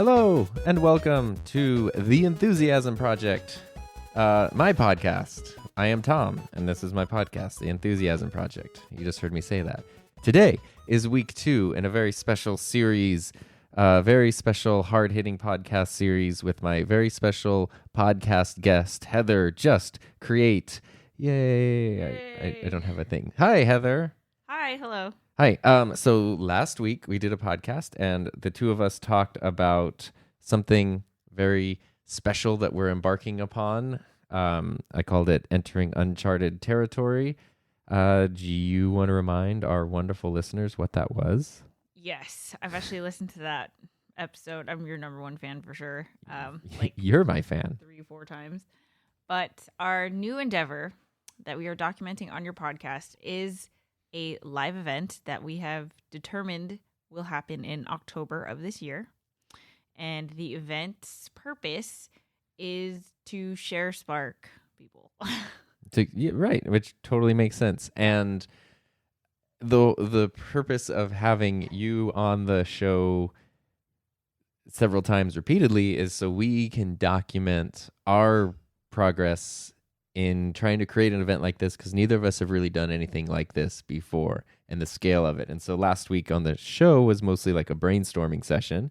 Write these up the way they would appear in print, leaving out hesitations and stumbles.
Hello, and welcome to The Enthusiasm Project, my podcast. I am Tom, and this is my podcast, The Enthusiasm Project. You just heard me say that. Today is week 2 in a very special series, very special hard-hitting podcast series with my very special podcast guest, Heather Just Create. Yay! I don't have a thing. Hi, Heather. Hi, hello. Hi. So last week we did a podcast and the two of us talked about something very special that we're embarking upon. I called it Entering Uncharted Territory. Do you want to remind our wonderful listeners what that was? Yes, I've actually listened to that episode. I'm your number one fan for sure. You're my fan. 3 or 4 times. But our new endeavor that we are documenting on your podcast is a live event that we have determined will happen in October of this year. And the event's purpose is to share spark people. Right, which totally makes sense. And the purpose of having you on the show several times repeatedly is so we can document our progress in trying to create an event like this, because neither of us have really done anything like this before and the scale of it. And so last week on the show was mostly like a brainstorming session,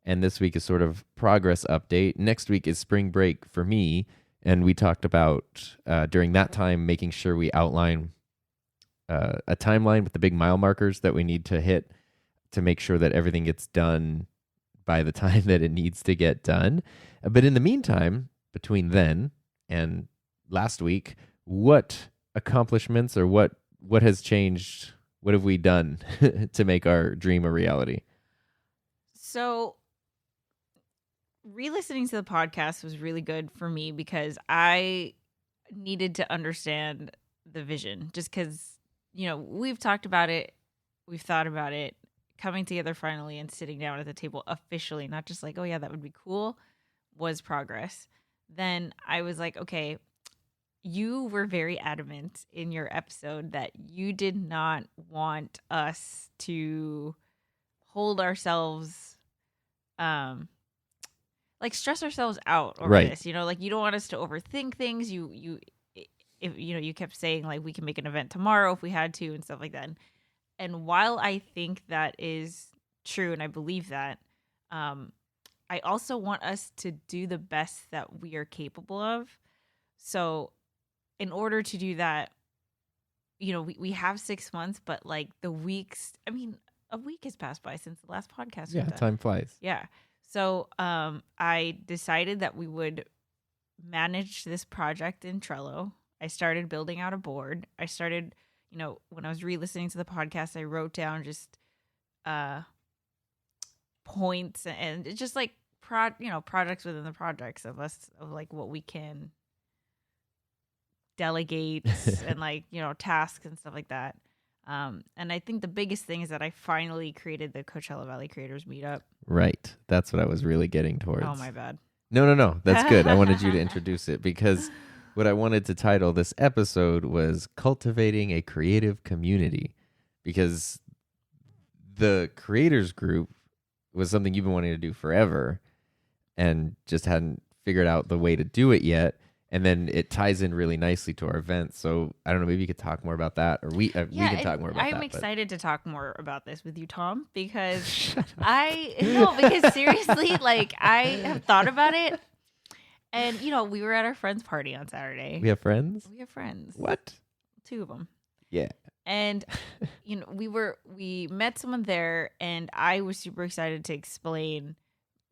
and this week is sort of progress update. Next week is spring break for me, and we talked about during that time making sure we outline a timeline with the big mile markers that we need to hit to make sure that everything gets done by the time that it needs to get done. But in the meantime, between then and last week, what accomplishments or what has changed? What have we done to make our dream a reality? So re-listening to the podcast was really good for me because I needed to understand the vision, just because, we've talked about it, we've thought about it, coming together finally and sitting down at the table officially, not just like, oh yeah, that would be cool, was progress. Then I was like, okay, you were very adamant in your episode that you did not want us to hold ourselves, stress ourselves out over this. You don't want us to overthink things. You kept saying like we can make an event tomorrow if we had to and stuff like that. And while I think that is true and I believe that, I also want us to do the best that we are capable of. So in order to do that, we have 6 months, but like the weeks, a week has passed by since the last podcast. Yeah, time flies. Yeah. So I decided that we would manage this project in Trello. I started building out a board. I started, when I was re-listening to the podcast, I wrote down just points and it's just like projects within the projects of us, of like what we can delegate and tasks and stuff like that. And I think the biggest thing is that I finally created the Coachella Valley Creators Meetup. Right. That's what I was really getting towards. Oh, my bad. No. That's good. I wanted you to introduce it because what I wanted to title this episode was Cultivating a Creative Community, because the creators group was something you've been wanting to do forever and just hadn't figured out the way to do it yet. And then it ties in really nicely to our event. So I don't know, maybe you could talk more about that, or we can talk more about that. I'm excited to talk more about this with you, Tom, because because seriously, like I have thought about it. And, we were at our friend's party on Saturday. We have friends? We have friends. What? 2 of them. Yeah. And, we met someone there, and I was super excited to explain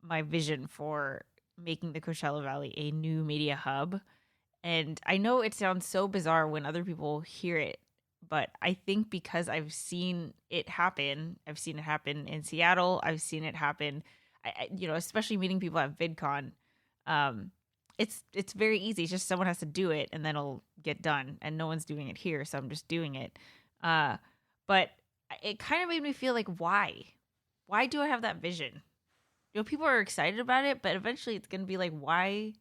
my vision for making the Coachella Valley a new media hub. And I know it sounds so bizarre when other people hear it, but I think because I've seen it happen in Seattle, I've seen it happen, especially meeting people at VidCon. It's very easy. It's just someone has to do it and then it'll get done, and no one's doing it here. So I'm just doing it. But it kind of made me feel like, why do I have that vision? People are excited about it, but eventually it's going to be like, why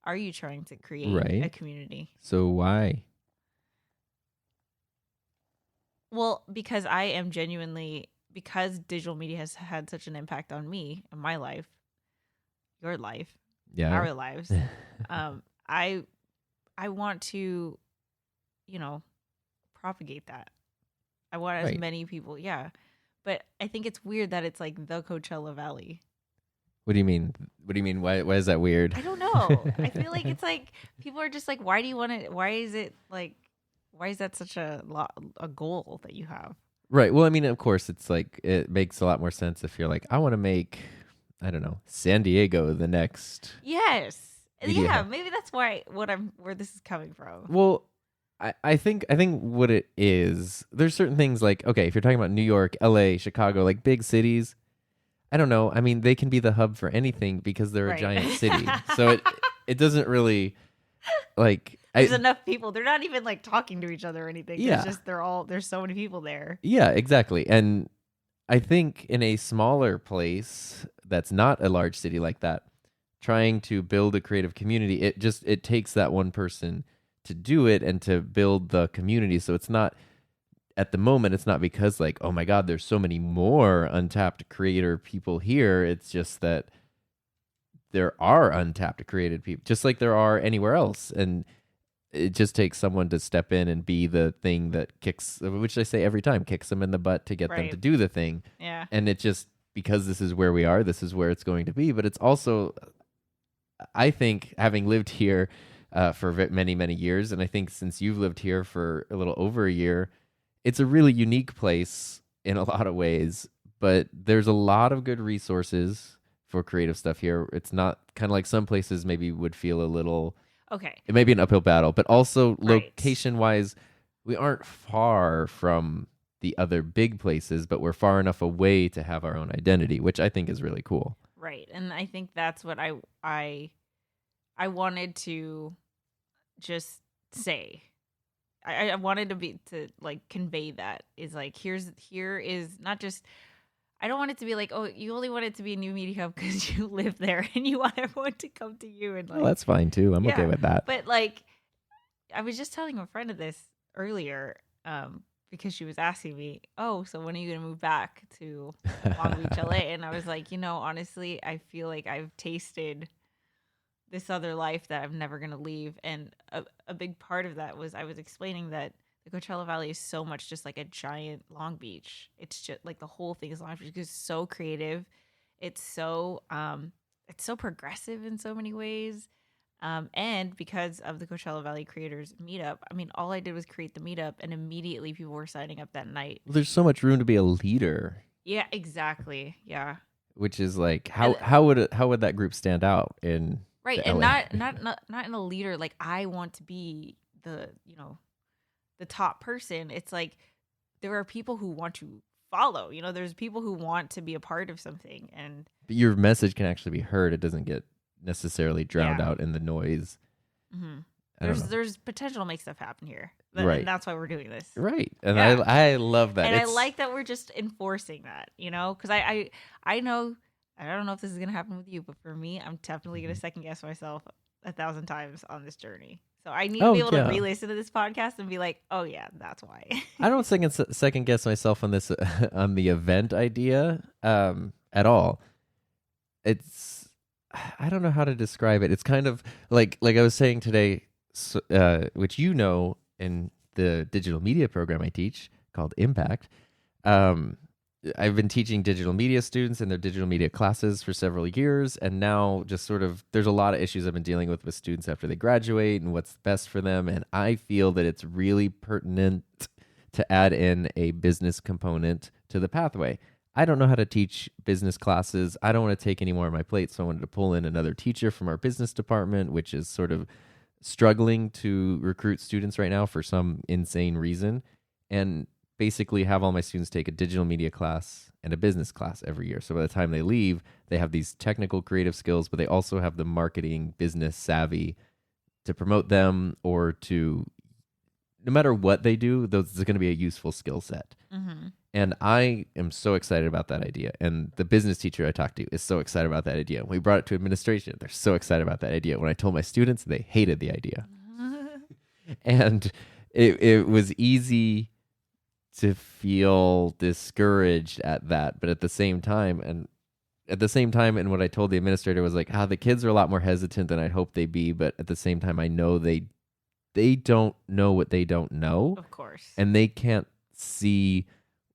are you trying to create a community? So why? Well, because I am genuinely because digital media has had such an impact on me and my life, your life, our lives, I want to, propagate that. I want as many people, but I think it's weird that it's like the Coachella Valley. What do you mean? Why is that weird? I don't know. I feel like it's like people are just like, why do you want to? Why is that such a goal that you have? Right. Well, I mean, of course, it's like it makes a lot more sense if you're like, I want to make, I don't know, San Diego the next. Yes. Yeah. Maybe that's where this is coming from. Well, I think what it is, there's certain things like, okay, if you're talking about New York, LA, Chicago, like big cities, I don't know. I mean, they can be the hub for anything because they're a giant city. So it doesn't really like. There's enough people. They're not even like talking to each other or anything. Yeah. It's just there's so many people there. Yeah, exactly. And I think in a smaller place that's not a large city like that, trying to build a creative community, it takes that one person to do it and to build the community. So it's not, at the moment, it's not because like, oh my God, there's so many more untapped creator people here. It's just that there are untapped creative people, just like there are anywhere else. And it just takes someone to step in and be the thing that kicks, which I say every time, kicks them in the butt to get them to do the thing. Yeah. And it just, because this is where we are, this is where it's going to be. But it's also, I think, having lived here for many, many years, and I think since you've lived here for a little over a year, it's a really unique place in a lot of ways, but there's a lot of good resources for creative stuff here. It's not kind of like some places maybe would feel a little, it may be an uphill battle, but also location-wise, we aren't far from the other big places, but we're far enough away to have our own identity, which I think is really cool. Right. And I think that's what I wanted to just say. I wanted to like convey that is like, here is not just, I don't want it to be like, oh, you only want it to be a new media hub because you live there and you want everyone to come to you. And like, that's fine too. I'm okay with that. But like, I was just telling a friend of this earlier, because she was asking me, oh, so when are you going to move back to Long Beach, LA? And I was like, honestly, I feel like I've tasted this other life that I'm never going to leave. And a big part of that was I was explaining that the Coachella Valley is so much just like a giant Long Beach. It's just like the whole thing is Long Beach. It's so creative. It's so progressive in so many ways. And because of the Coachella Valley Creators Meetup, I mean, all I did was create the meetup and immediately people were signing up that night. Well, there's so much room to be a leader. Yeah, exactly. Yeah. Which is like, how would that group stand out in and not in a leader like I want to be the top person. It's like there are people who want to follow. There's people who want to be a part of something, and your message can actually be heard. It doesn't get necessarily drowned out in the noise. Mm-hmm. There's potential to make stuff happen here, right? And that's why we're doing this, right? And I love that, and I like that we're just enforcing that, because I know. I don't know if this is going to happen with you, but for me, I'm definitely going to second guess myself 1,000 times on this journey. So I need to be able to re-listen to this podcast and be like, oh yeah, that's why. I don't second guess myself on this, on the event idea at all. It's, I don't know how to describe it. It's kind of like I was saying today, which in the digital media program I teach called Impact, I've been teaching digital media students in their digital media classes for several years, and now just sort of there's a lot of issues I've been dealing with students after they graduate and what's best for them, and I feel that it's really pertinent to add in a business component to the pathway. I don't know how to teach business classes. I don't want to take any more on my plate, so I wanted to pull in another teacher from our business department, which is sort of struggling to recruit students right now for some insane reason, and basically have all my students take a digital media class and a business class every year. So by the time they leave, they have these technical creative skills, but they also have the marketing business savvy to promote them, or to, no matter what they do, those is going to be a useful skill set. Mm-hmm. And I am so excited about that idea. And the business teacher I talked to is so excited about that idea. When we brought it to administration, they're so excited about that idea. When I told my students, they hated the idea. And it was easy to feel discouraged at that. But at the same time, and what I told the administrator was like, the kids are a lot more hesitant than I'd hope they'd be. But at the same time, I know they don't know what they don't know. Of course. And they can't see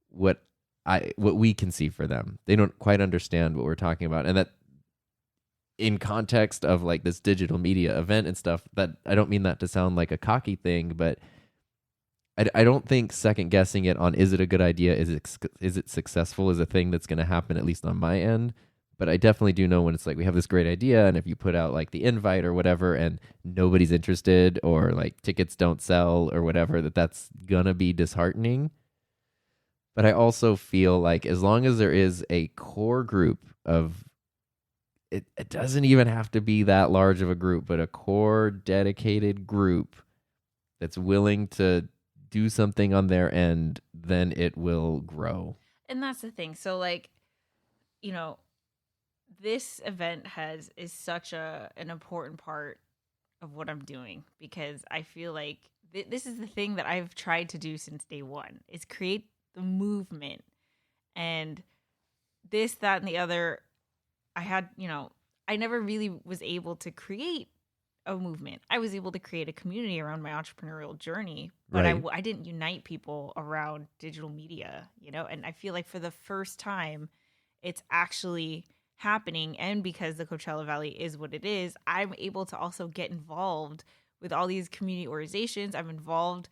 what we can see for them. They don't quite understand what we're talking about. And that in context of like this digital media event and stuff, that I don't mean that to sound like a cocky thing, but I don't think second guessing it on is it a good idea, is it successful, is a thing that's going to happen, at least on my end. But I definitely do know when it's like we have this great idea, and if you put out like the invite or whatever and nobody's interested, or like tickets don't sell or whatever, that's going to be disheartening. But I also feel like as long as there is a core group of, it doesn't even have to be that large of a group, but a core dedicated group that's willing to do something on their end, then it will grow. And that's the thing. So like, this event is such an important part of what I'm doing, because I feel like this is the thing that I've tried to do since day one, is create the movement. And this, that, and the other, I never really was able to create a movement. I was able to create a community around my entrepreneurial journey, but right. I didn't unite people around digital media, and I feel like for the first time it's actually happening. And because the Coachella Valley is what it is, I'm able to also get involved with all these community organizations. I'm involved,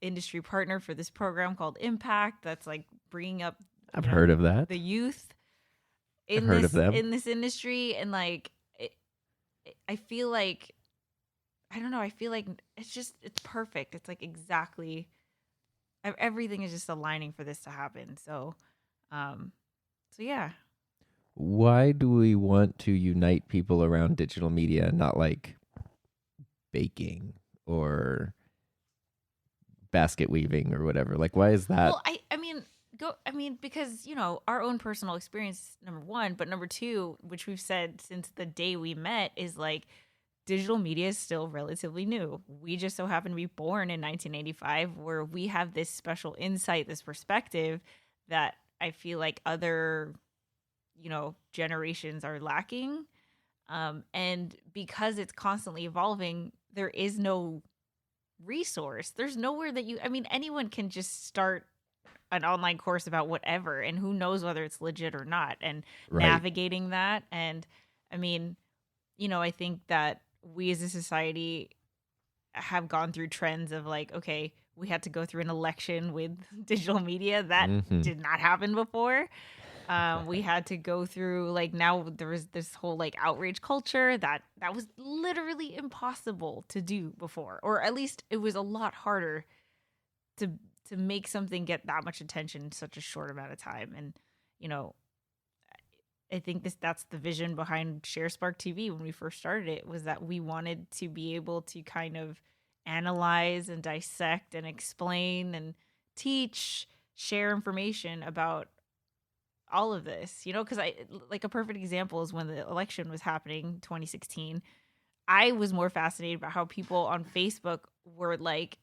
industry partner for this program called Impact, that's like bringing up I've heard of that, the youth in this industry. And like I feel like, I don't know, I feel like it's perfect. It's like exactly everything is just aligning for this to happen. So yeah. Why do we want to unite people around digital media and not like baking or basket weaving or whatever? Like, why is that? Well, because, our own personal experience, number one, but number two, which we've said since the day we met, is like digital media is still relatively new. We just so happen to be born in 1985, where we have this special insight, this perspective that I feel like other, generations are lacking. And because it's constantly evolving, there is no resource. There's nowhere that anyone can just start an online course about whatever, and who knows whether it's legit or not, and right. Navigating that. And I think that we as a society have gone through trends of like, okay, we had to go through an election with digital media. That did not happen before. We had to go through, like, now there was this whole like outrage culture that was literally impossible to do before, or at least it was a lot harder to make something get that much attention in such a short amount of time. And, I think that's the vision behind ShareSpark TV when we first started it, was that we wanted to be able to kind of analyze and dissect and explain and teach, share information about all of this, because like a perfect example is when the election was happening, 2016, I was more fascinated about how people on Facebook were like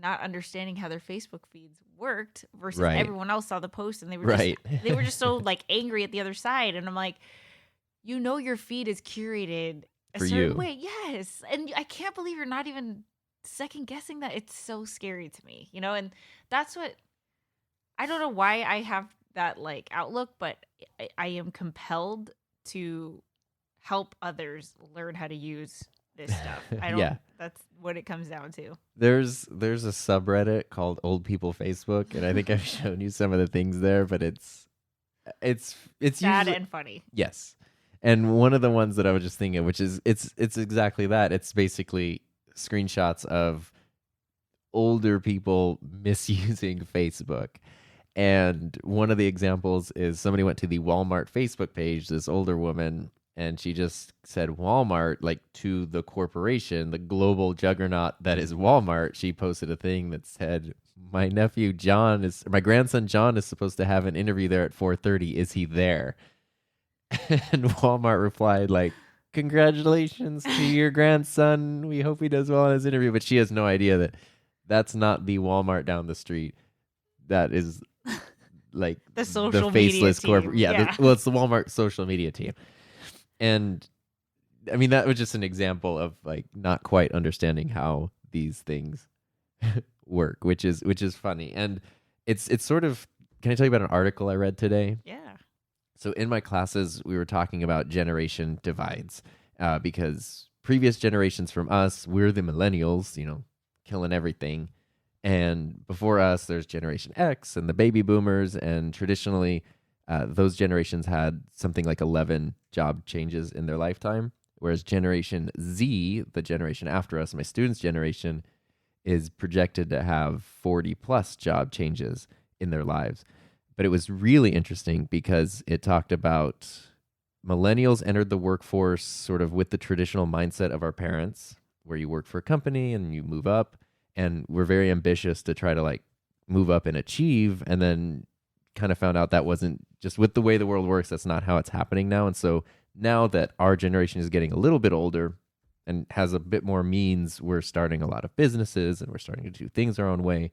not understanding how their Facebook feeds worked versus right. Everyone else saw the post and they were right. They were just so like angry at the other side. And I'm like, your feed is curated a for certain you. way. Yes. And I can't believe you're not even second guessing that. It's so scary to me, and that's what, I don't know why I have that like outlook, but I am compelled to help others learn how to use this stuff. I don't. Yeah. That's what it comes down to. There's a subreddit called Old People Facebook, and I think I've shown you some of the things there, but it's sad and funny. Yes, and one of the ones that I was just thinking, which is it's exactly that. It's basically screenshots of older people misusing Facebook. And one of the examples is somebody went to the Walmart Facebook page, this older woman, and she just said Walmart, like to the corporation, the global juggernaut that is Walmart. She posted a thing that said, my grandson John is supposed to have an interview there at 4:30. Is he there? And Walmart replied like, congratulations to your grandson. We hope he does well in his interview. But she has no idea that that's not the Walmart down the street. that is like The the social media faceless corporate. team. Yeah. Well, it's the Walmart social media team. And I mean, that was just an example of like not quite understanding how these things work, which is funny. And it's sort of, can I tell you about an article I read today? Yeah. So in my classes, we were talking about generation divides because previous generations from us, we're the millennials, killing everything. And before us, there's Generation X and the baby boomers. And traditionally, those generations had something like 11 job changes in their lifetime. Whereas Generation Z, the generation after us, my students' generation, is projected to have 40 plus job changes in their lives. But it was really interesting because it talked about millennials entered the workforce sort of with the traditional mindset of our parents, where you work for a company and you move up. And we're very ambitious to try to like move up and achieve. And then kind of found out that wasn't just with the way the world works. That's not how it's happening now. And so now that our generation is getting a little bit older and has a bit more means, we're starting a lot of businesses and we're starting to do things our own way,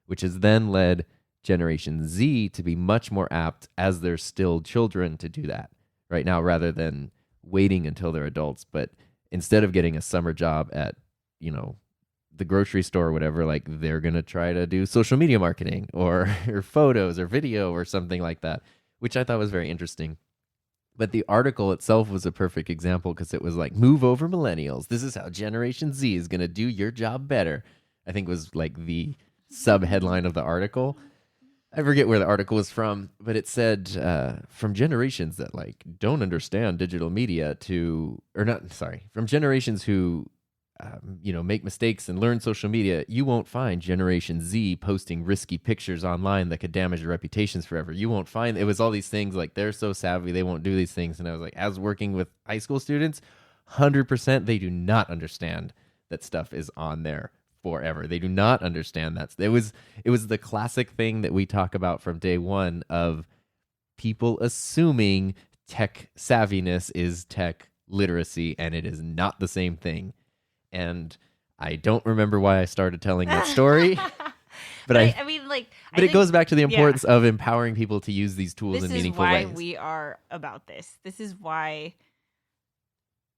which has then led Generation Z to be much more apt as they're still children to do that right now rather than waiting until they're adults. But instead of getting a summer job at, the grocery store or whatever, like they're going to try to do social media marketing or photos or video or something like that, which I thought was very interesting. But the article itself was a perfect example because it was like, move over millennials. This is how Generation Z is going to do your job better. I think was like the sub headline of the article. I forget where the article was from, but it said from generations that like don't understand digital media from generations who make mistakes and learn social media, you won't find Generation Z posting risky pictures online that could damage their reputations forever. You won't find, it was all these things like they're so savvy, they won't do these things. And I was like, as working with high school students, 100% they do not understand that stuff is on there forever. They do not understand that. It was the classic thing that we talk about from day one of people assuming tech savviness is tech literacy, and it is not the same thing. And I don't remember why I started telling that story. But I mean, like, but it goes back to the importance of empowering people to use these tools in meaningful ways. This is why we are about this. This is why,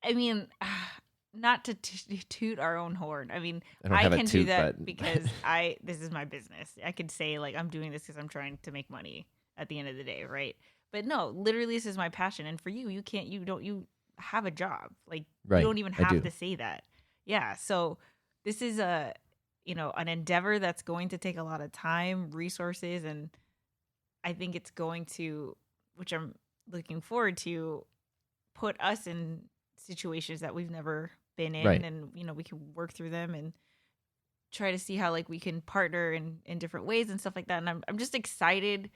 I mean, not to toot our own horn. I mean, I can do that because this is my business. I could say like, I'm doing this because I'm trying to make money at the end of the day. Right. But no, literally this is my passion. And for you, you have a job. Like you don't even have to say that. Yeah. So this is an endeavor that's going to take a lot of time, resources, and I think it's going to, which I'm looking forward to, put us in situations that we've never been in, and we can work through them and try to see how like we can partner in different ways and stuff like that. And I'm just excited.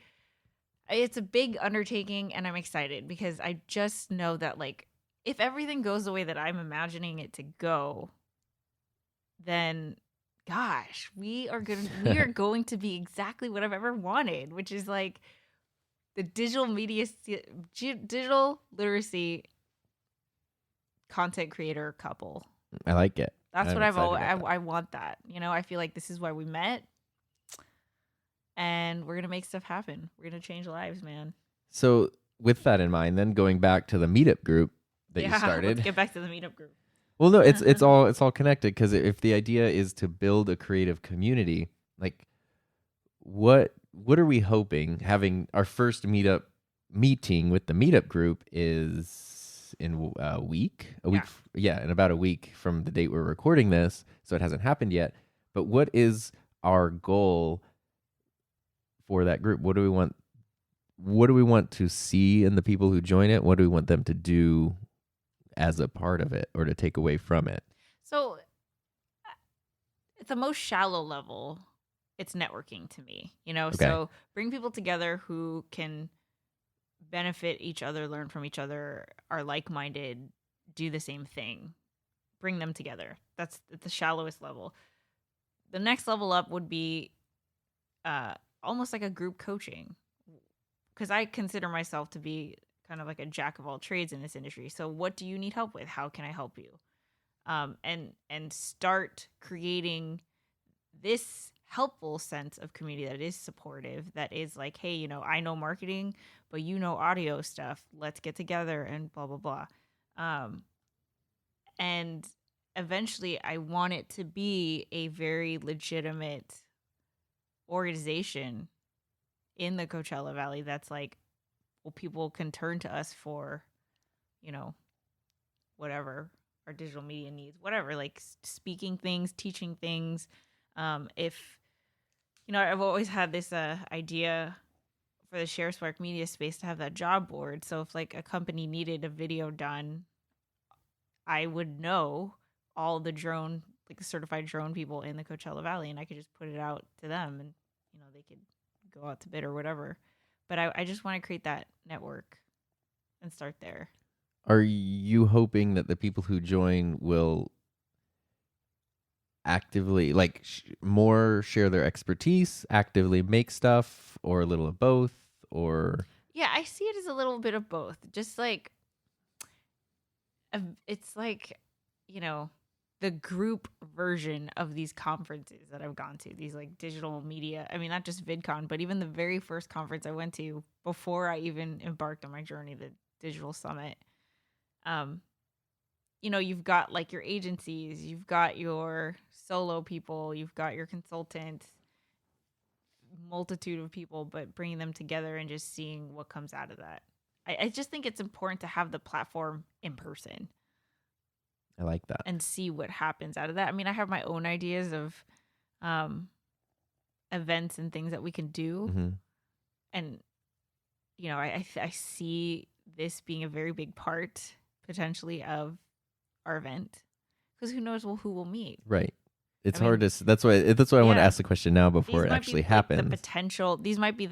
It's a big undertaking, and I'm excited because I just know that like if everything goes the way that I'm imagining it to go, then gosh, we are going to be exactly what I've ever wanted, which is like the digital literacy content creator couple. I like it. That's what I want that. I feel like this is why we met, and we're going to make stuff happen. We're going to change lives, man. So with that in mind, then going back to the meetup group that you started. Let's get back to the meetup group. Well, no, it's all connected because if the idea is to build a creative community, like what are we hoping having our first meeting with the meetup group is in a week? In about a week from the date we're recording this, so it hasn't happened yet. But what is our goal for that group? What do we want to see in the people who join it? What do we want them to do as a part of it or to take away from it? So at the most shallow level, it's networking to me, Okay. So bring people together who can benefit each other, learn from each other, are like-minded, do the same thing. Bring them together. That's at the shallowest level. The next level up would be almost like a group coaching, because I consider myself to be kind of like a jack of all trades in this industry. So what do you need help with? How can I help you? And start creating this helpful sense of community that is supportive, that is like, hey, I know marketing, but audio stuff. Let's get together and blah, blah, blah. And eventually I want it to be a very legitimate organization in the Coachella Valley that's like, well, people can turn to us for, whatever our digital media needs, whatever, like speaking things, teaching things. If, I've always had this idea for the ShareSpark media space to have that job board. So if like a company needed a video done, I would know all the drone, like the certified drone people in the Coachella Valley, and I could just put it out to them, and they could go out to bid or whatever. But I just want to create that network and start there. Are you hoping that the people who join will actively, like, more share their expertise, actively make stuff, or a little of both? Or yeah, I see it as a little bit of both. Just like it's like, the group version of these conferences that I've gone to, these like digital media. I mean, not just VidCon, but even the very first conference I went to before I even embarked on my journey, the Digital Summit. You've got like your agencies, you've got your solo people, you've got your consultants, multitude of people, but bringing them together and just seeing what comes out of that. I just think it's important to have the platform in person. I like that. And see what happens out of that. I mean, I have my own ideas of events and things that we can do. Mm-hmm. And, I see this being a very big part potentially of our event, because who knows who we'll meet. Right. It's hard to. That's why I want to ask the question now before it actually happens. The potential. These might be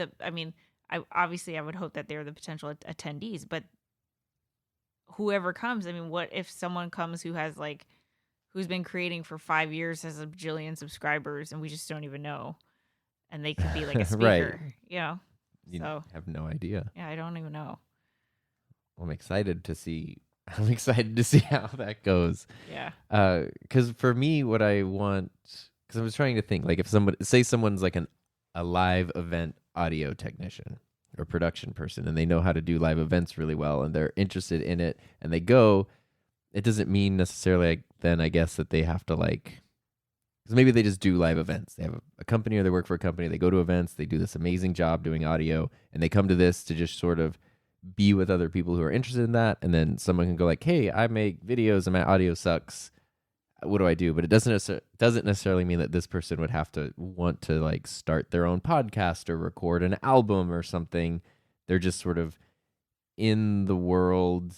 I would hope that they're the potential attendees, but whoever comes, what if someone comes who's been creating for 5 years, has a bajillion subscribers, and we just don't even know, and they could be like a speaker, right. You have no idea. Yeah, I don't even know. I'm excited to see how that goes. Yeah. Because for me, what I want, because I was trying to think, like, if someone's like a live event audio technician or production person, and they know how to do live events really well, and they're interested in it, and they go, it doesn't mean necessarily, like, then I guess that they have to, like, because maybe they just do live events. They have a company, or they work for a company, they go to events, they do this amazing job doing audio, and they come to this to just sort of be with other people who are interested in that, and then someone can go like, hey, I make videos and my audio sucks. What do I do? But it doesn't necessarily mean that this person would have to want to like start their own podcast or record an album or something. They're just sort of in the world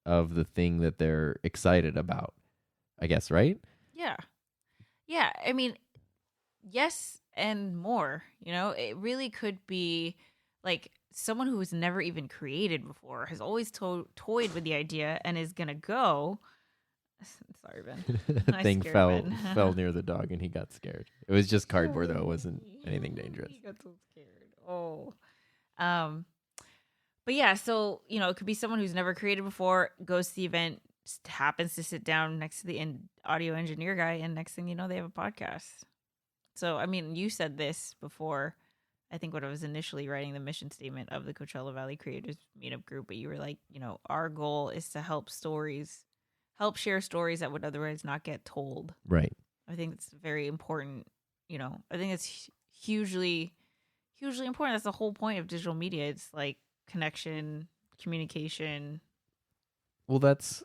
of the thing that they're excited about, I guess, right? Yeah. Yeah. Yes, and more. It really could be like someone who has never even created before, has always toyed with the idea, and is going to go. Sorry, Ben. The thing fell near the dog and he got scared. It was just cardboard, though. It wasn't anything dangerous. He got so scared. Oh. But yeah, so, it could be someone who's never created before, goes to the event, happens to sit down next to the audio engineer guy, and next thing you know, they have a podcast. So, you said this before, I think, when I was initially writing the mission statement of the Coachella Valley Creators Meetup Group, but you were like, our goal is to help share stories that would otherwise not get told. Right. I think it's very important. I think it's hugely, hugely important. That's the whole point of digital media. It's like connection, communication. Well, that's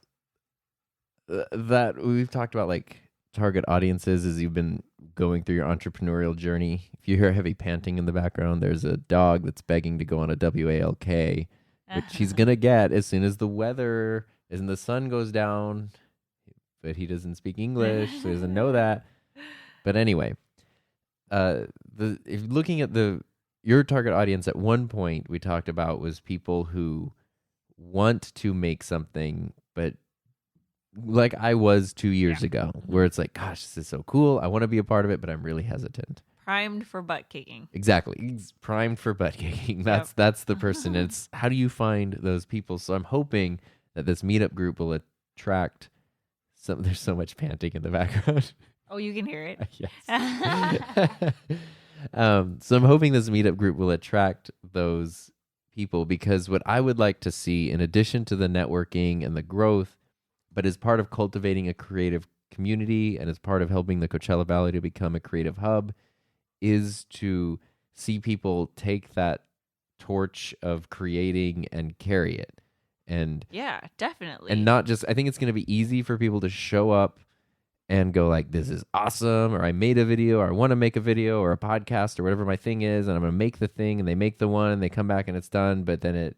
that we've talked about, like, target audiences as you've been going through your entrepreneurial journey. If you hear heavy panting in the background, there's a dog that's begging to go on a WALK, which he's going to get as soon as the weather and the sun goes down, but he doesn't speak English, so he doesn't know that. But anyway, if looking at your target audience, at one point we talked about was people who want to make something, but like I was 2 years ago, where it's like, gosh, this is so cool. I want to be a part of it, but I'm really hesitant. Primed for butt kicking. Exactly. He's primed for butt kicking. That's the person. It's how do you find those people? So I'm hoping that this meetup group will attract some. There's so much panting in the background. Oh, you can hear it. Yes. So I'm hoping this meetup group will attract those people, because what I would like to see, in addition to the networking and the growth, but as part of cultivating a creative community and as part of helping the Coachella Valley to become a creative hub, is to see people take that torch of creating and carry it. And Yeah, definitely. and not just, I think it's going to be easy for people to show up and go like, this is awesome, or I made a video, or I want to make a video or a podcast or whatever my thing is, and I'm going to make the thing, and they make the one and they come back and it's done, but then it,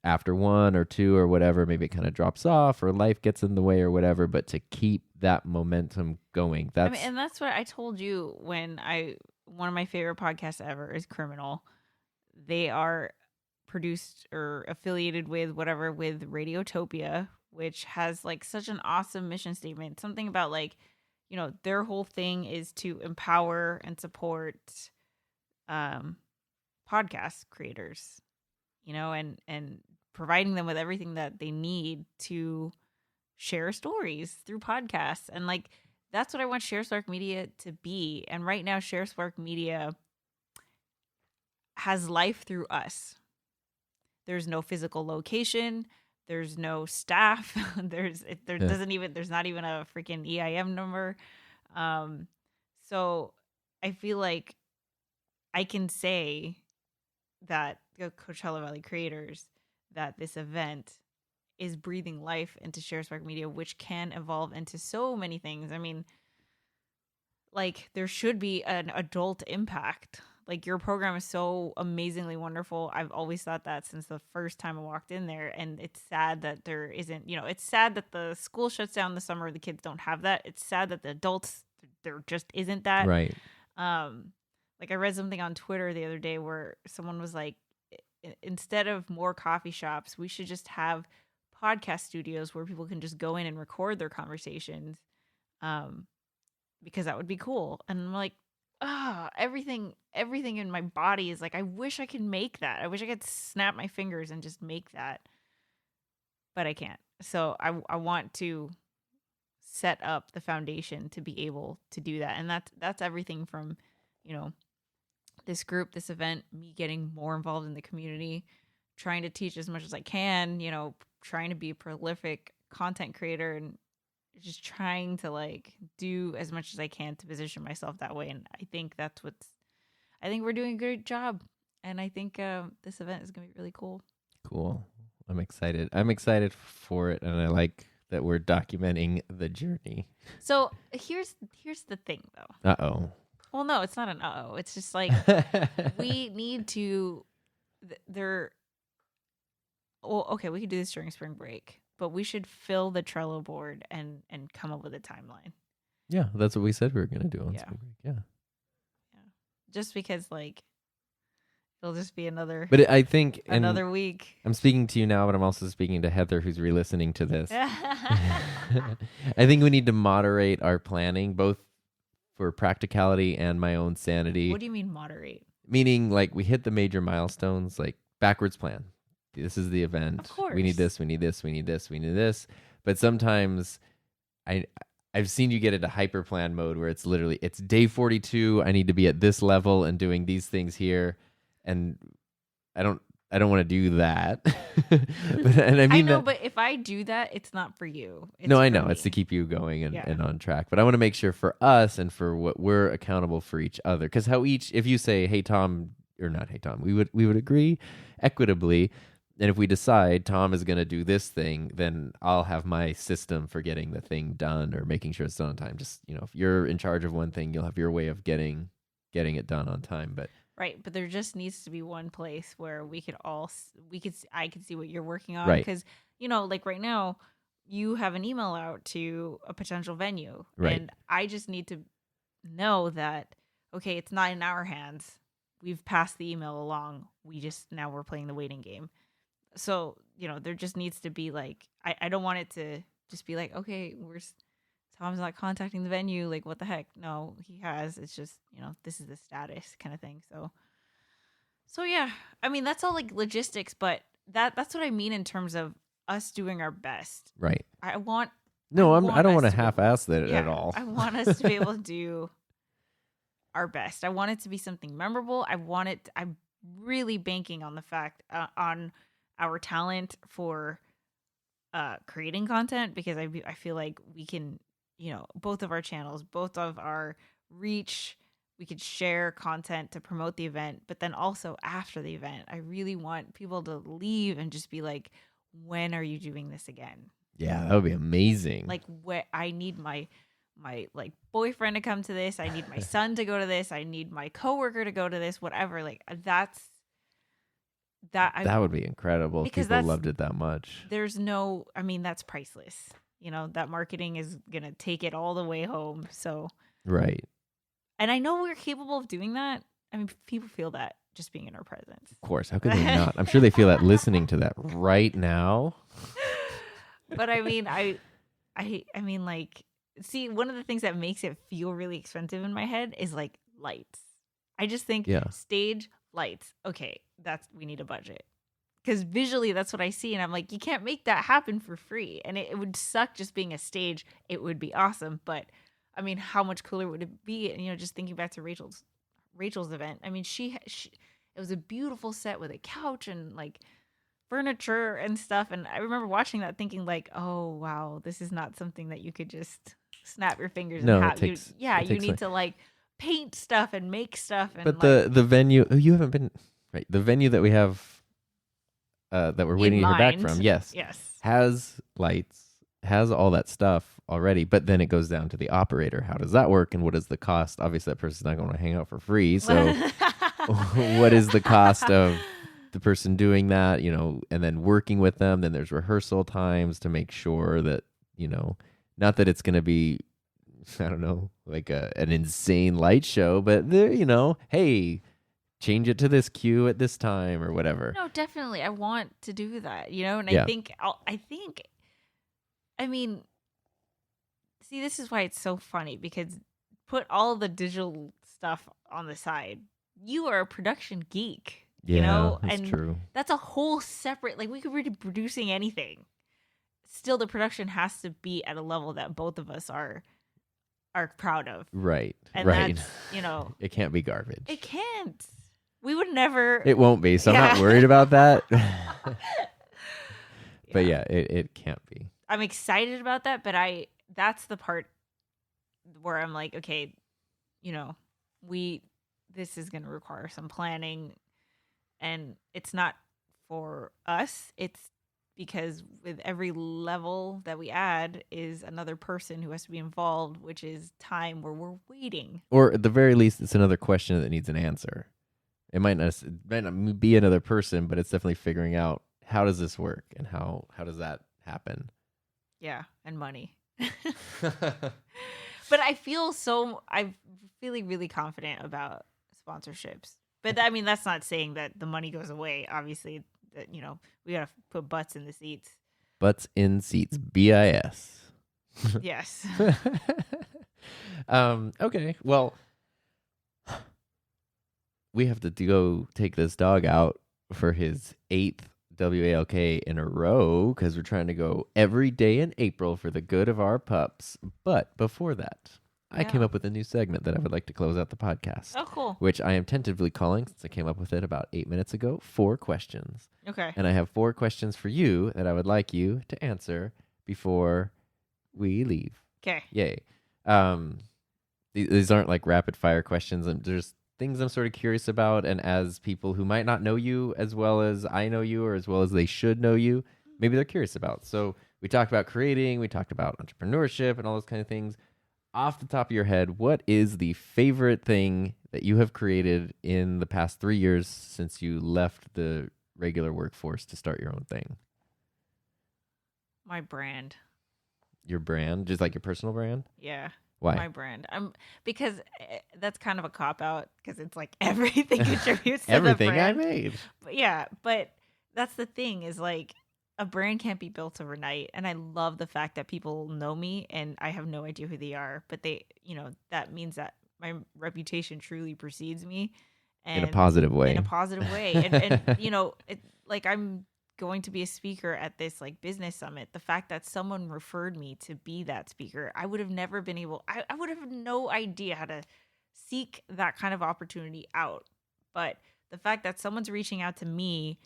after one or two or whatever, maybe it kind of drops off or life gets in the way or whatever, but to keep that momentum going. And that's what I told you when one of my favorite podcasts ever is Criminal. They are produced or affiliated with Radiotopia, which has like such an awesome mission statement. Something about like, their whole thing is to empower and support podcast creators, and providing them with everything that they need to share stories through podcasts. And like, that's what I want ShareSpark Media to be. And right now, ShareSpark Media has life through us. There's no physical location. There's no staff. There's not even a freaking EIM number. So I feel like I can say that the Coachella Valley creators, that this event is breathing life into ShareSpark Media, which can evolve into so many things. I mean, like, there should be an adult impact. Like, your program is so amazingly wonderful. I've always thought that since the first time I walked in there. And it's sad that there isn't, it's sad that the school shuts down the summer. The kids don't have that. It's sad that the adults, there just isn't that. right. Like, I read something on Twitter the other day where someone was like, instead of more coffee shops, we should just have podcast studios where people can just go in and record their conversations, because that would be cool. And I'm like, everything in my body is like, I wish I could make that. I wish I could snap my fingers and just make that, but I can't. So I want to set up the foundation to be able to do that. And that's everything from, this group, this event, me getting more involved in the community, trying to teach as much as I can, trying to be a prolific content creator, and just trying to like do as much as I can to position myself that way. And I think I think we're doing a great job. And I think this event is going to be really cool. Cool. I'm excited for it. And I like that we're documenting the journey. So here's the thing though. Uh-oh. Well, no, it's not an uh-oh. It's just like, we need to, okay, we could do this during spring break, but we should fill the Trello board and come up with a timeline. Yeah, that's what we said we were going to do on spring break. Yeah. Just because, like, it'll just be another week. I'm speaking to you now, but I'm also speaking to Heather, who's re-listening to this. I think we need to moderate our planning, both for practicality and my own sanity. What do you mean moderate? Meaning, like, we hit the major milestones, like backwards plan. This is the event. Of course. We need this, we need this, we need this, we need this. But sometimes I've seen you get into hyper plan mode where it's literally, it's day 42. I need to be at this level and doing these things here. And I don't want to do that. But if I do that, it's not for you. No, I know. It's to keep you going and on track. But I want to make sure for us and for what we're accountable for each other. Because if you say, hey, Tom, or not, hey, Tom, we would agree equitably. And if we decide Tom is going to do this thing, then I'll have my system for getting the thing done or making sure it's done on time. Just, if you're in charge of one thing, you'll have your way of getting it done on time. But right, but there just needs to be one place where I could see what you're working on. Right. Because, like right now, you have an email out to a potential venue. Right. And I just need to know that, okay, it's not in our hands. We've passed the email along. Now we're playing the waiting game. So, there just needs to be like, I don't want it to just be like, okay, Tom's not contacting the venue. Like, what the heck? No, he has. It's just, this is the status kind of thing. So yeah, I mean, that's all like logistics, but that's what I mean in terms of us doing our best. right. I want No, I don't us want to to be able- half-ass that yeah, at all. I want us to be able to do our best. I want it to be something memorable. I'm really banking on the fact on our talent for creating content, because I feel like we can, both of our channels, both of our reach, we could share content to promote the event, but then also after the event, I really want people to leave and just be like, when are you doing this again? Yeah, that would be amazing. Like, what I need my like boyfriend to come to this, I need my son to go to this, I need my coworker to go to this, whatever. Like, that would be incredible if people loved it that much. There's no, I mean, that's priceless. That marketing is going to take it all the way home. So, right. And I know we're capable of doing that. I mean, people feel that just being in our presence. Of course. How could they not? I'm sure they feel that listening to that right now. But I mean, I mean, like, see, one of the things that makes it feel really expensive in my head is like lights. I just think stage, lights. Okay, we need a budget. Because visually, that's what I see. And I'm like, you can't make that happen for free. And it would suck just being a stage. It would be awesome. But I mean, how much cooler would it be? And, just thinking back to Rachel's event. I mean, she it was a beautiful set with a couch and like furniture and stuff. And I remember watching that thinking like, oh, wow, this is not something that you could just snap your fingers and have. You need to like paint stuff and make stuff. And but the venue, you haven't been, right? The venue that we have that we're waiting to hear back from, yes, has lights, has all that stuff already, but then it goes down to the operator. How does that work, and what is the cost? Obviously, that person's not going to hang out for free, so what is the cost of the person doing that, and then working with them? Then there's rehearsal times to make sure that, not that it's going to be, I don't know, like an insane light show, but there, hey, change it to this cue at this time or whatever. No, definitely. I want to do that, and I think, I mean, see, this is why it's so funny, because put all the digital stuff on the side. You are a production geek, that's and true. That's a whole separate, like, we could be producing anything. Still, the production has to be at a level that both of us are proud of. Right. And right. that's, it can't be garbage. It can't. We would never. It won't be, so I'm not worried about that. But it can't be. I'm excited about that, but that's the part where I'm like, okay, this is going to require some planning, and it's not for us. It's because with every level that we add is another person who has to be involved, which is time where we're waiting. Or at the very least, it's another question that needs an answer. It might not be another person, but it's definitely figuring out, how does this work and how does that happen? Yeah, and money. But I'm feeling really confident about sponsorships. But I mean, that's not saying that the money goes away. Obviously, that we gotta put butts in the seats. Butts in seats, BIS. Yes. Okay. Well, we have to go take this dog out for his 8th WALK in a row, because we're trying to go every day in April for the good of our pups. But before that, I came up with a new segment that I would like to close out the podcast. Oh, cool. Which I am tentatively calling, since I came up with it about 8 minutes ago, 4 questions. Okay. And I have 4 questions for you that I would like you to answer before we leave. Okay. Yay. These aren't like rapid fire questions. There's things I'm sort of curious about, and as people who might not know you as well as I know you, or as well as they should know you, maybe they're curious about. So we talked about creating, we talked about entrepreneurship and all those kind of things. Off the top of your head, what is the favorite thing that you have created in the past 3 years since you left the regular workforce to start your own thing? My brand. Your brand? Just like your personal brand? Yeah. Why? My brand. Because that's kind of a cop-out, because it's like everything contributes to everything the brand. I made. But that's the thing, is like, a brand can't be built overnight. And I love the fact that people know me and I have no idea who they are, but they, that means that my reputation truly precedes me. And in a positive way. And, like, I'm going to be a speaker at this like business summit, the fact that someone referred me to be that speaker, I would have never been able, I would have no idea how to seek that kind of opportunity out. But the fact that someone's reaching out to me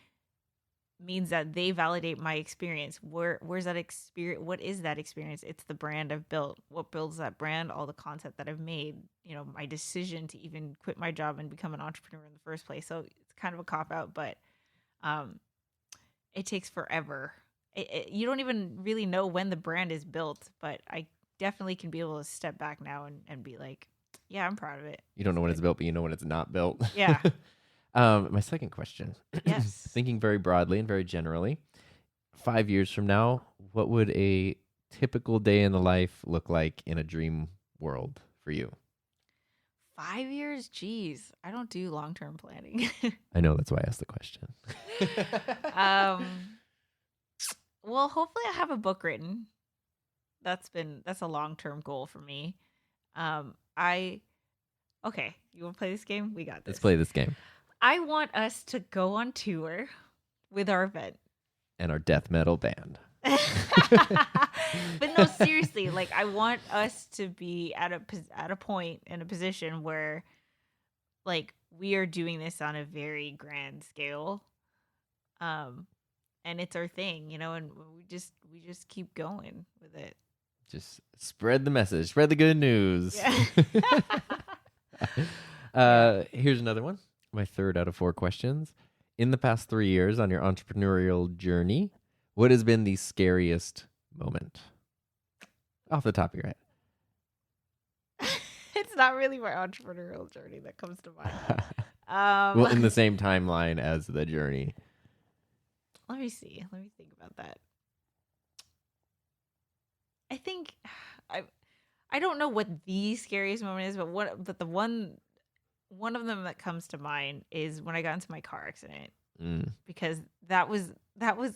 means that they validate my experience. Where's that experience? What is that experience? It's the brand I've built. What builds that brand? All the content that I've made, my decision to even quit my job and become an entrepreneur in the first place. So it's kind of a cop out, but it takes forever. You don't even really know when the brand is built, but I definitely can be able to step back now and be like, yeah, I'm proud of it. You don't know when it's built, but you know when it's not built. Yeah. My second question. Yes. Thinking very broadly and very generally, 5 years from now, what would a typical day in the life look like in a dream world for you? 5 years? Jeez, I don't do long-term planning. I know, that's why I asked the question. Well, hopefully I have a book written. That's a long-term goal for me. Okay, you want to play this game? We got this. Let's play this game. I want us to go on tour with our event. And our death metal band. But no, seriously, like I want us to be at a point in a position where like we are doing this on a very grand scale. And it's our thing, and we just keep going with it. Just spread the message, spread the good news. Yeah. Here's another one. My 3rd out of 4 questions. In the past 3 years on your entrepreneurial journey, what has been the scariest moment? Off the top of your head. It's not really my entrepreneurial journey that comes to mind. Well, in the same timeline as the journey. Let me see. Let me think about that. I think I don't know what the scariest moment is, but the one of them that comes to mind is when I got into my car accident. Because that was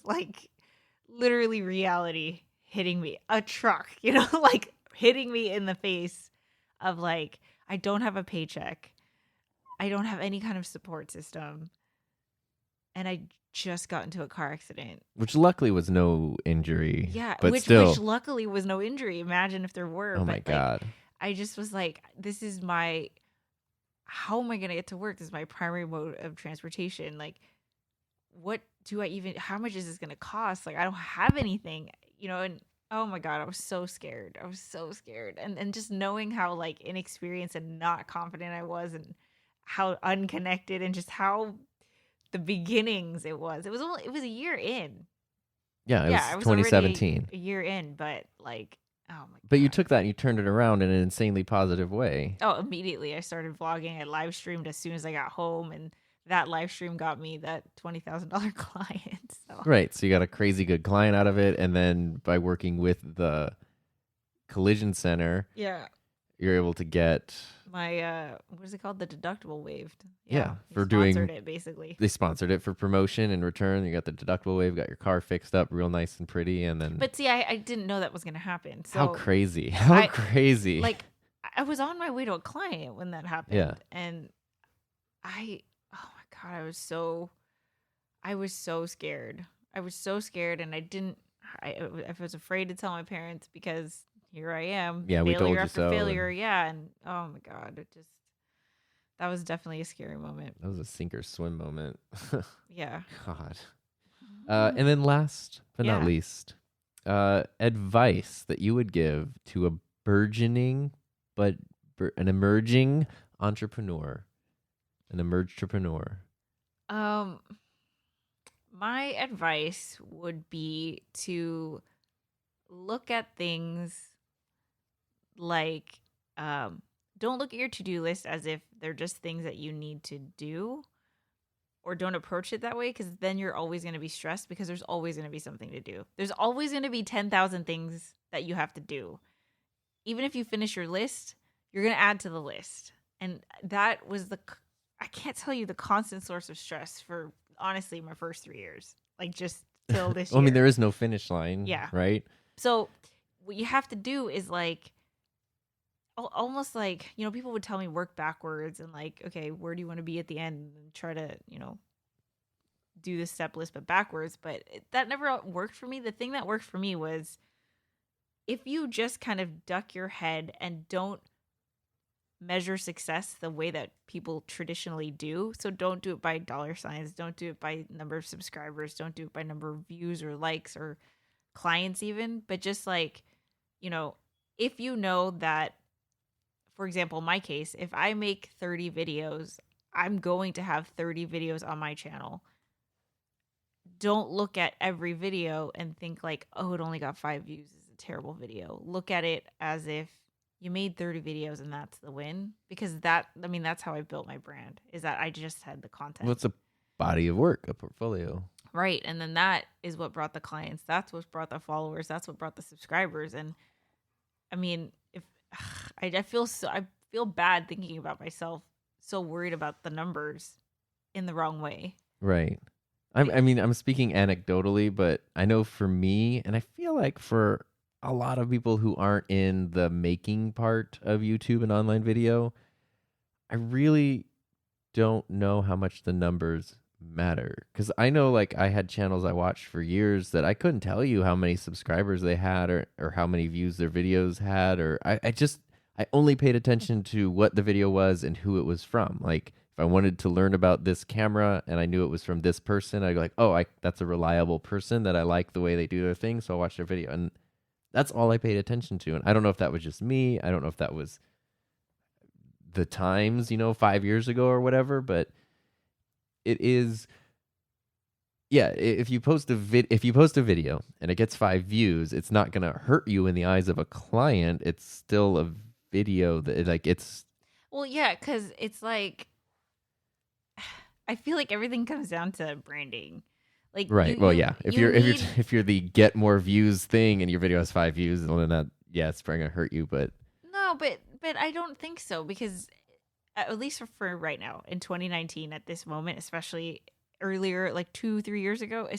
like literally reality hitting me, a truck, like hitting me in the face of like, I don't have a paycheck. I don't have any kind of support system. And I just got into a car accident. Which luckily was no injury. Yeah, but which still. which luckily was no injury. Imagine if there were. Oh my God. I just was like, this is how am I going to get to work? This is my primary mode of transportation. Like, how much is this going to cost? Like, I don't have anything, and oh my God, I was so scared. And just knowing how like inexperienced and not confident I was and how unconnected and just how the beginnings it was a year in. Yeah, it was 2017. A year in, but like, oh my God. But you took that and you turned it around in an insanely positive way. Oh, immediately I started vlogging. I live streamed as soon as I got home, and that live stream got me that $20,000 client. So. Right. So you got a crazy good client out of it. And then by working with the collision center, yeah, you're able to get my what is it called? The deductible waived. Yeah, for sponsored it basically. They sponsored it for promotion. In return, you got the deductible waive, got your car fixed up real nice and pretty, and then. But see, I didn't know that was going to happen. So how crazy! How crazy! Like, I was on my way to a client when that happened. Yeah, and oh my God, I was so scared. And I was afraid to tell my parents because here I am. Yeah, we told you after so. Failure, yeah. And oh my God, that was definitely a scary moment. That was a sink or swim moment. Yeah. God. And then last but not least, advice that you would give to a burgeoning but an emerging entrepreneur, an emergepreneur. My advice would be to look at things like, don't look at your to-do list as if they're just things that you need to do, or don't approach it that way, because then you're always going to be stressed because there's always going to be something to do. There's always going to be 10,000 things that you have to do. Even if you finish your list, you're going to add to the list. And that was I can't tell you the constant source of stress for honestly my first 3 years, like just till this year. I mean, there is no finish line. Yeah. Right. So what you have to do is like, almost like, people would tell me work backwards and like, okay, where do you want to be at the end, and try to, do the step list but backwards, but that never worked for me. The thing that worked for me was if you just kind of duck your head and don't measure success the way that people traditionally do. So don't do it by dollar signs, don't do it by number of subscribers, don't do it by number of views or likes or clients even, but just like, if you know that, for example, my case, if I make 30 videos, I'm going to have 30 videos on my channel. Don't look at every video and think like, oh, it only got 5 views. It's a terrible video. Look at it as if you made 30 videos and that's the win, because that's how I built my brand, is that I just had the content. Well, it's a body of work, a portfolio. Right. And then that is what brought the clients. That's what brought the followers. That's what brought the subscribers. And I mean, if I feel bad thinking about myself, so worried about the numbers in the wrong way. Right. I'm speaking anecdotally, but I know for me, and I feel like for a lot of people who aren't in the making part of YouTube and online video, I really don't know how much the numbers matter. Because I know, like, I had channels I watched for years that I couldn't tell you how many subscribers they had or how many views their videos had. Or I only paid attention to what the video was and who it was from. Like, if I wanted to learn about this camera and I knew it was from this person, I'd go like, oh, that's a reliable person that I like the way they do their thing, so I'll watch their video. And that's all I paid attention to. And I don't know if that was just me. I don't know if that was the times, 5 years ago or whatever, but it is, yeah, if you post a video and it gets 5 views, it's not going to hurt you in the eyes of a client. It's still a video that it's. Well, yeah, because it's like, I feel like everything comes down to branding. Like, right. If you're the get more views thing and your video has 5 views, then that, it's probably gonna hurt you. But no, but I don't think so, because at least for right now in 2019, at this moment, especially earlier, like 2-3 years ago,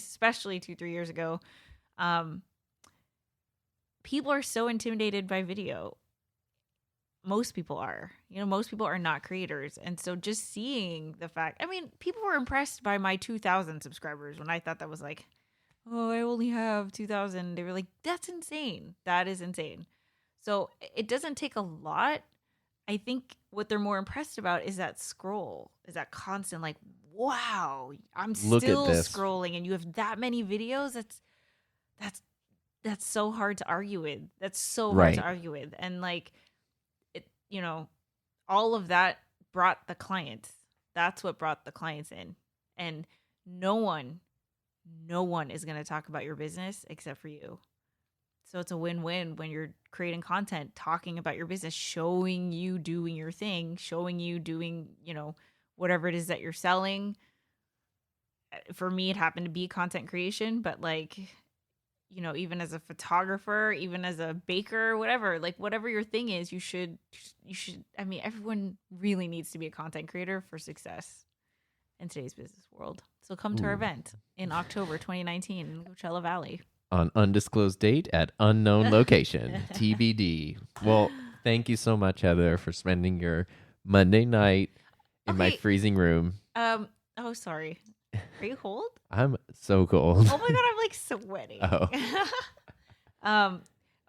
people are so intimidated by video. Most people are. Most people are not creators. And so just seeing the fact, people were impressed by my 2,000 subscribers when I thought that was like, oh, I only have 2,000. They were like, that's insane. That is insane. So it doesn't take a lot. I think what they're more impressed about is that scroll, is that constant like, wow, I'm still scrolling and you have that many videos. That's so hard to argue with. That's so hard to argue with. And like, all of that brought the clients. That's what brought the clients in. And no one is going to talk about your business except for you. So it's a win-win when you're creating content, talking about your business, showing you doing your thing, showing you doing, whatever it is that you're selling. For me, it happened to be content creation, but like, even as a photographer, even as a baker, whatever your thing is, you should, everyone really needs to be a content creator for success in today's business world. So come to our event in October 2019 in Coachella Valley. On undisclosed date at unknown location, TBD. Well, thank you so much, Heather, for spending your Monday night in my freezing room. Oh, sorry. Are you cold? I'm so cold. Oh my God, I'm like sweating. Oh.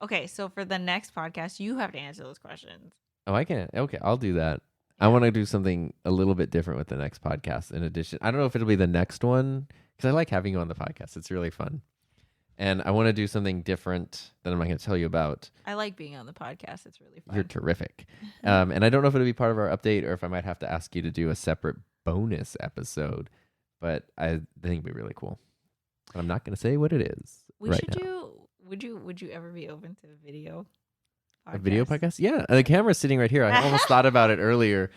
Okay, so for the next podcast, you have to answer those questions. Oh, I can. Okay, I'll do that. Yeah. I want to do something a little bit different with the next podcast. In addition, I don't know if it'll be the next one, because I like having you on the podcast. It's really fun. And I want to do something different that I'm not going to tell you about. I like being on the podcast. It's really fun. You're terrific. And I don't know if it'll be part of our update or if I might have to ask you to do a separate bonus episode. But I think it'd be really cool. I'm not going to say what it is. Would you ever be open to a video podcast? A video podcast? Yeah. The camera's sitting right here. I almost thought about it earlier,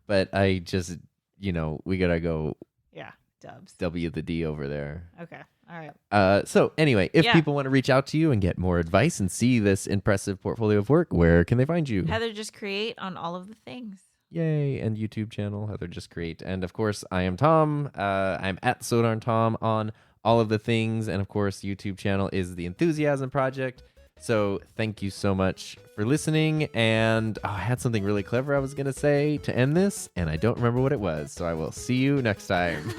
but I just, we got to go. Yeah. Dubs. W the D over there. Okay. All right. So anyway, if people want to reach out to you and get more advice and see this impressive portfolio of work, where can they find you? Heather Just Create on all of the things. Yay. And YouTube channel, Heather Just Create. And of course, I am Tom. I'm at Sodarn Tom on all of the things. And of course, YouTube channel is The Enthusiasm Project. So thank you so much for listening. And I had something really clever I was going to say to end this, and I don't remember what it was. So I will see you next time.